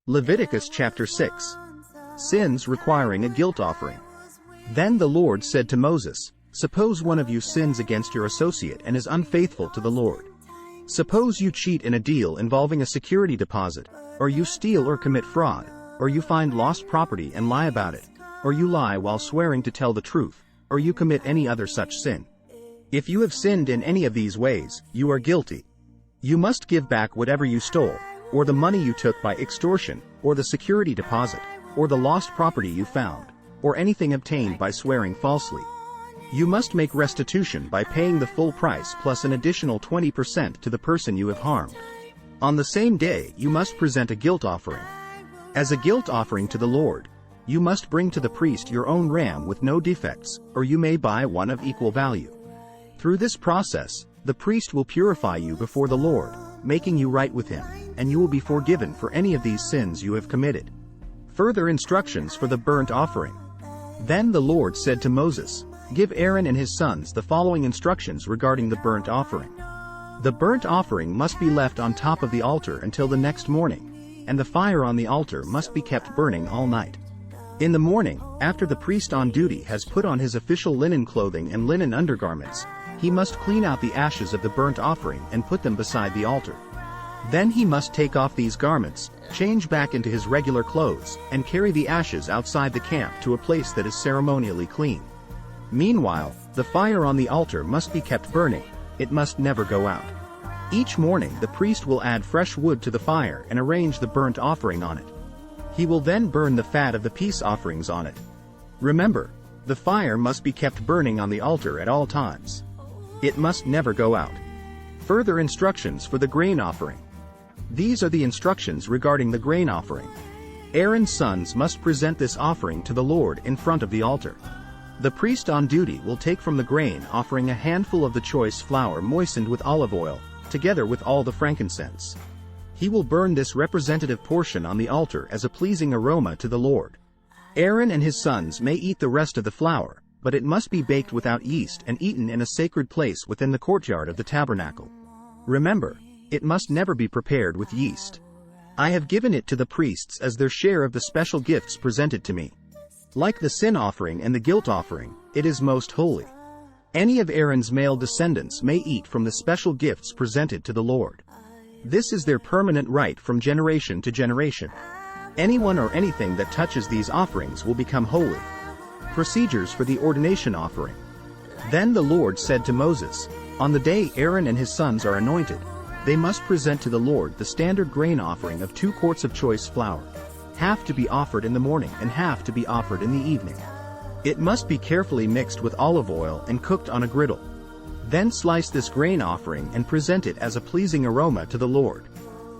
Leviticus chapter 6. Sins requiring a guilt offering. Then the Lord said to Moses, "Suppose one of you sins against your associate and is unfaithful to the Lord. Suppose you cheat in a deal involving a security deposit, or you steal or commit fraud, or you find lost property and lie about it, or you lie while swearing to tell the truth, or you commit any other such sin. If you have sinned in any of these ways, you are guilty. You must give back whatever you stole, or the money you took by extortion, or the security deposit, or the lost property you found, or anything obtained by swearing falsely. You must make restitution by paying the full price plus an additional 20% to the person you have harmed. On the same day you must present a guilt offering. As a guilt offering to the Lord, you must bring to the priest your own ram with no defects, or you may buy one of equal value. Through this process, the priest will purify you before the Lord, making you right with him, and you will be forgiven for any of these sins you have committed." Further instructions for the burnt offering. Then the Lord said to Moses, "Give Aaron and his sons the following instructions regarding the burnt offering. The burnt offering must be left on top of the altar until the next morning, and the fire on the altar must be kept burning all night. In the morning, after the priest on duty has put on his official linen clothing and linen undergarments, he must clean out the ashes of the burnt offering and put them beside the altar. Then he must take off these garments, change back into his regular clothes, and carry the ashes outside the camp to a place that is ceremonially clean. Meanwhile, the fire on the altar must be kept burning, it must never go out. Each morning the priest will add fresh wood to the fire and arrange the burnt offering on it. He will then burn the fat of the peace offerings on it. Remember, the fire must be kept burning on the altar at all times. It must never go out. Further instructions for the grain offering. These are the instructions regarding the grain offering. Aaron's sons must present this offering to the Lord in front of the altar. The priest on duty will take from the grain offering a handful of the choice flour moistened with olive oil, together with all the frankincense. He will burn this representative portion on the altar as a pleasing aroma to the Lord. Aaron and his sons may eat the rest of the flour, but it must be baked without yeast and eaten in a sacred place within the courtyard of the tabernacle. Remember, it must never be prepared with yeast. I have given it to the priests as their share of the special gifts presented to me. Like the sin offering and the guilt offering, it is most holy. Any of Aaron's male descendants may eat from the special gifts presented to the Lord. This is their permanent right from generation to generation. Anyone or anything that touches these offerings will become holy. Procedures for the ordination offering. Then the Lord said to Moses, "On the day Aaron and his sons are anointed, they must present to the Lord the standard grain offering of 2 quarts of choice flour, half to be offered in the morning and half to be offered in the evening. It must be carefully mixed with olive oil and cooked on a griddle. Then slice this grain offering and present it as a pleasing aroma to the Lord."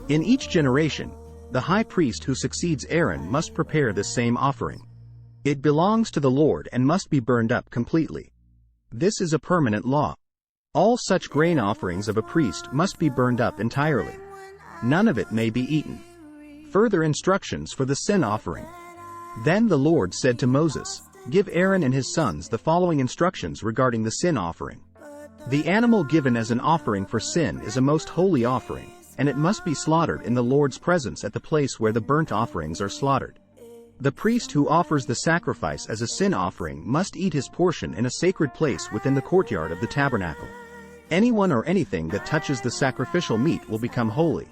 In each generation, the high priest who succeeds Aaron must prepare this same offering. It belongs to the Lord and must be burned up completely. This is a permanent law. All such grain offerings of a priest must be burned up entirely. None of it may be eaten. Further instructions for the sin offering. Then the Lord said to Moses, "Give Aaron and his sons the following instructions regarding the sin offering. The animal given as an offering for sin is a most holy offering, and it must be slaughtered in the Lord's presence at the place where the burnt offerings are slaughtered. The priest who offers the sacrifice as a sin offering must eat his portion in a sacred place within the courtyard of the tabernacle. Anyone or anything that touches the sacrificial meat will become holy.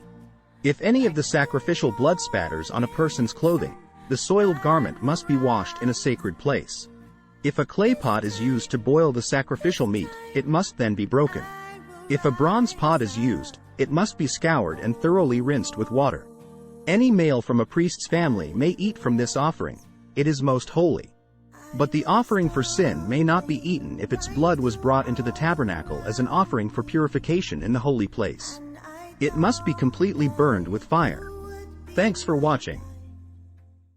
If any of the sacrificial blood spatters on a person's clothing, the soiled garment must be washed in a sacred place. If a clay pot is used to boil the sacrificial meat, it must then be broken. If a bronze pot is used, it must be scoured and thoroughly rinsed with water. Any male from a priest's family may eat from this offering. It is most holy. But the offering for sin may not be eaten if its blood was brought into the tabernacle as an offering for purification in the holy place. It must be completely burned with fire." Thanks for watching.